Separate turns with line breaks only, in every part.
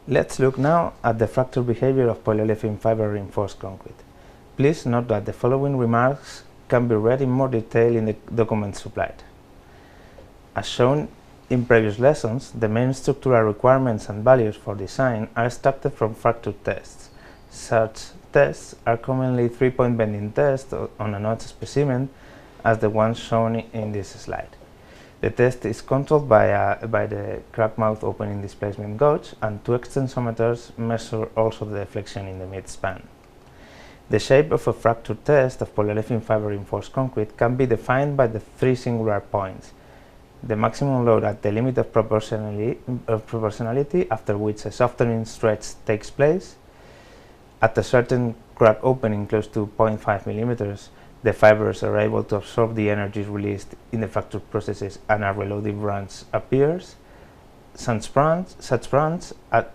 Let's look now at the fracture behavior of polyolefin fiber reinforced concrete. Please note that the following remarks can be read in more detail in the document supplied. As shown in previous lessons, the main structural requirements and values for design are extracted from fracture tests. Such tests are commonly 3-point bending tests on a notch specimen, as the one shown in this slide. The test is controlled by the crack mouth opening displacement gauge, and 2 extensometers measure also the deflection in the midspan. The shape of a fracture test of polyolefin fiber reinforced concrete can be defined by the 3 singular points: the maximum load at the limit of proportionality, after which a softening stretch takes place. At a certain crack opening close to 0.5 millimeters, the fibers are able to absorb the energy released in the fracture processes and a reloading branch appears. Such branch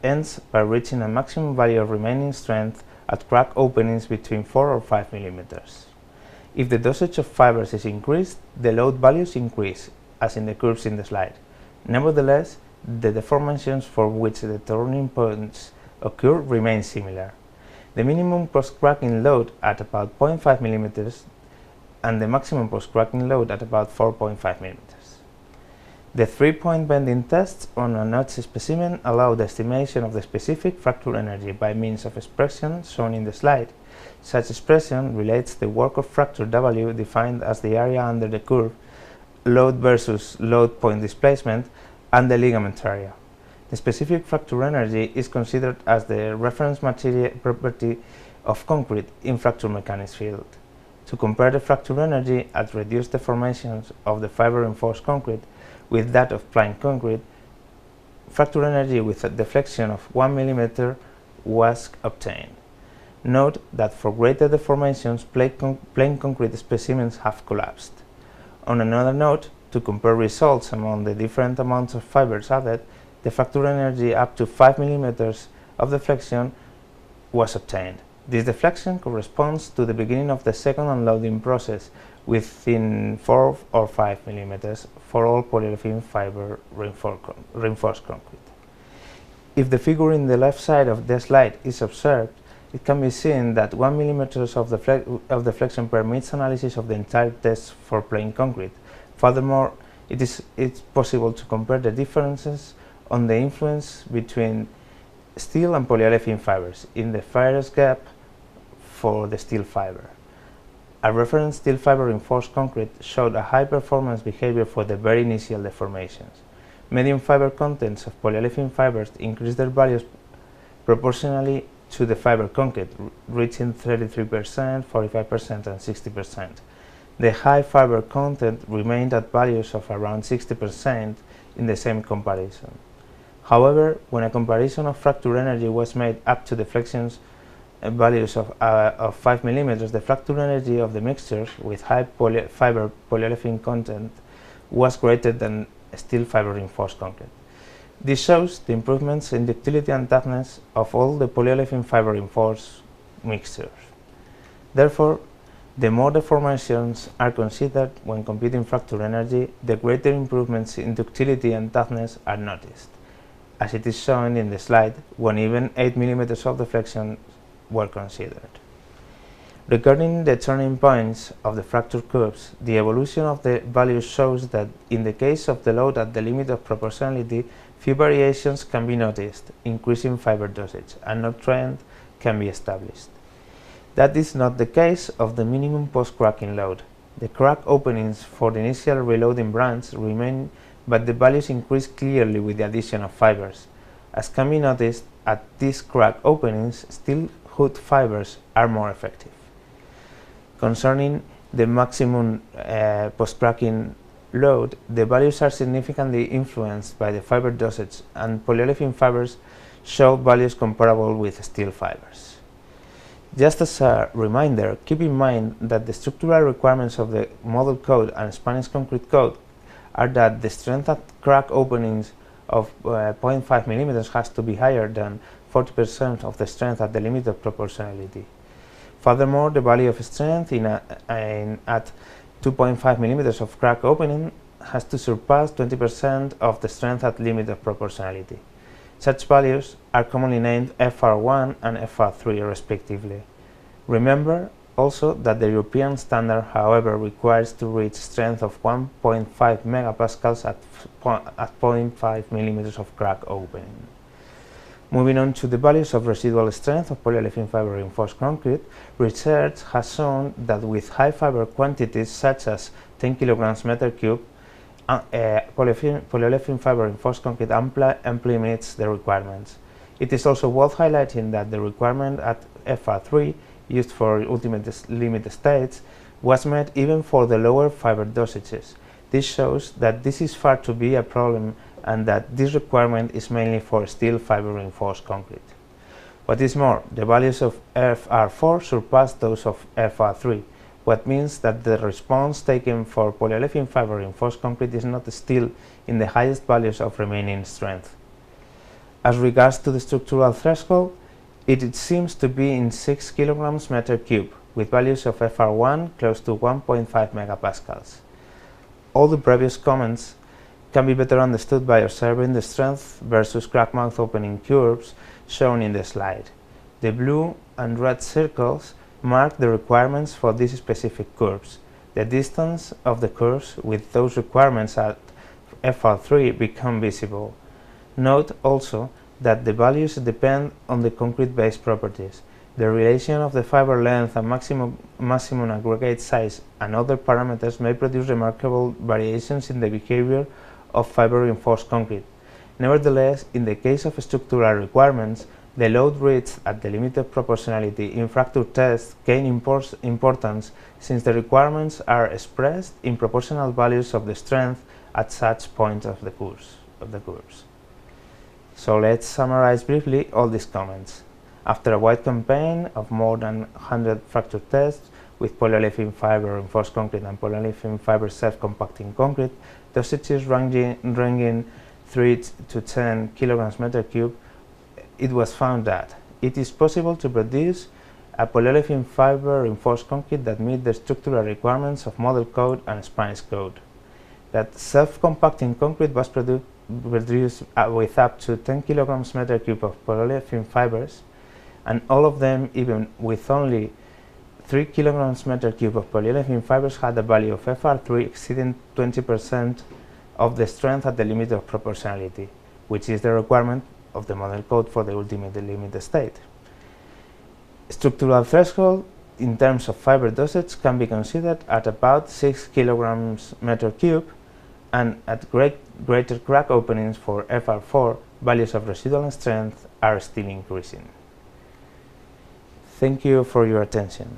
ends by reaching a maximum value of remaining strength at crack openings between 4 or 5 millimeters. If the dosage of fibers is increased, the load values increase, as in the curves in the slide. Nevertheless, the deformations for which the turning points occur remain similar. The minimum post-cracking load at about 0.5 millimeters and the maximum post-cracking load at about 4.5 millimeters. The 3-point bending tests on a notch specimen allow the estimation of the specific fracture energy by means of expression shown in the slide. Such expression relates the work of fracture W defined as the area under the curve, load versus load point displacement, and the ligament area. The specific fracture energy is considered as the reference material property of concrete in fracture mechanics field. To compare the fracture energy at reduced deformations of the fiber reinforced concrete with that of plain concrete, fracture energy with a deflection of 1 millimeter was obtained. Note that for greater deformations, plain concrete specimens have collapsed. On another note, to compare results among the different amounts of fibers added, the fracture energy up to 5 millimeters of deflection was obtained. This deflection corresponds to the beginning of the second unloading process within 4 or 5 millimeters for all polyolefin fiber reinforced concrete. If the figure in the left side of the slide is observed, it can be seen that 1 millimeter of deflection permits analysis of the entire test for plain concrete. Furthermore, it's possible to compare the differences on the influence between steel and polyolefin fibers in the fairest gap for the steel fiber. A reference steel fiber reinforced concrete showed a high performance behavior for the very initial deformations. Medium fiber contents of polyolefin fibers increased their values proportionally to the fiber concrete, reaching 33%, 45% and 60%. The high fiber content remained at values of around 60% in the same comparison. However, when a comparison of fracture energy was made up to deflections values of 5 millimeters, the fracture energy of the mixtures with high fiber polyolefin content was greater than steel fiber reinforced concrete. This shows the improvements in ductility and toughness of all the polyolefin fiber reinforced mixtures. Therefore, the more deformations are considered when computing fracture energy, the greater improvements in ductility and toughness are noticed, as it is shown in the slide when even 8 millimeters of deflection were considered. Regarding the turning points of the fracture curves, the evolution of the values shows that in the case of the load at the limit of proportionality, few variations can be noticed, increasing fiber dosage, and no trend can be established. That is not the case of the minimum post-cracking load. The crack openings for the initial reloading branch remain, but the values increase clearly with the addition of fibers. As can be noticed, at these crack openings, steel hood fibers are more effective. Concerning the maximum post-cracking load, the values are significantly influenced by the fiber dosage, and polyolefin fibers show values comparable with steel fibers. Just as a reminder, keep in mind that the structural requirements of the Model Code and Spanish Concrete Code are that the strength at crack openings of 0.5 millimeters has to be higher than 40% of the strength at the limit of proportionality. Furthermore, the value of strength at 2.5 millimeters of crack opening has to surpass 20% of the strength at limit of proportionality. Such values are commonly named FR1 and FR3 respectively. Remember also that the European standard, however, requires to reach strength of 1.5 megapascals at 0.5 mm of crack opening. Moving on to the values of residual strength of polyolefin fiber reinforced concrete, research has shown that with high fiber quantities such as 10 kilograms meter cube, polyolefin fiber reinforced concrete amply meets the requirements. It is also worth highlighting that the requirement at FR3 used for ultimate limit states was met even for the lower fiber dosages. This shows that this is far to be a problem and that this requirement is mainly for steel fiber reinforced concrete. What is more, the values of FR4 surpass those of FR3, what means that the response taken for polyolefin fiber reinforced concrete is not still in the highest values of remaining strength. As regards to the structural threshold, it seems to be in 6 kilograms meter cube, with values of FR1 close to 1.5 megapascals. All the previous comments can be better understood by observing the strength versus crack mouth opening curves shown in the slide. The blue and red circles mark the requirements for these specific curves. The distance of the curves with those requirements at FR3 become visible. Note also that the values depend on the concrete-based properties. The relation of the fiber length and maximum aggregate size and other parameters may produce remarkable variations in the behavior of fiber reinforced concrete. Nevertheless, in the case of structural requirements, the load reached at the limit of proportionality in fracture tests gain importance since the requirements are expressed in proportional values of the strength at such points of the curves. So let's summarize briefly all these comments. After a wide campaign of more than 100 fracture tests with polyolefin fiber reinforced concrete and polyolefin fiber self-compacting concrete, dosages ranging 3 to 10 kilograms meter cube, it was found that it is possible to produce a polyolefin fiber reinforced concrete that meets the structural requirements of model code and Spanish code. That self-compacting concrete was produced with up to 10 kilograms meter cube of polyolefin fibers, and all of them, even with only 3 kilograms meter cube of polyolefin fibers, had a value of FR3 exceeding 20% of the strength at the limit of proportionality, which is the requirement of the model code for the ultimate limit state. Structural threshold in terms of fiber dosage can be considered at about 6 kilograms meter cube, and at greater crack openings for FR4, values of residual strength are still increasing. Thank you for your attention.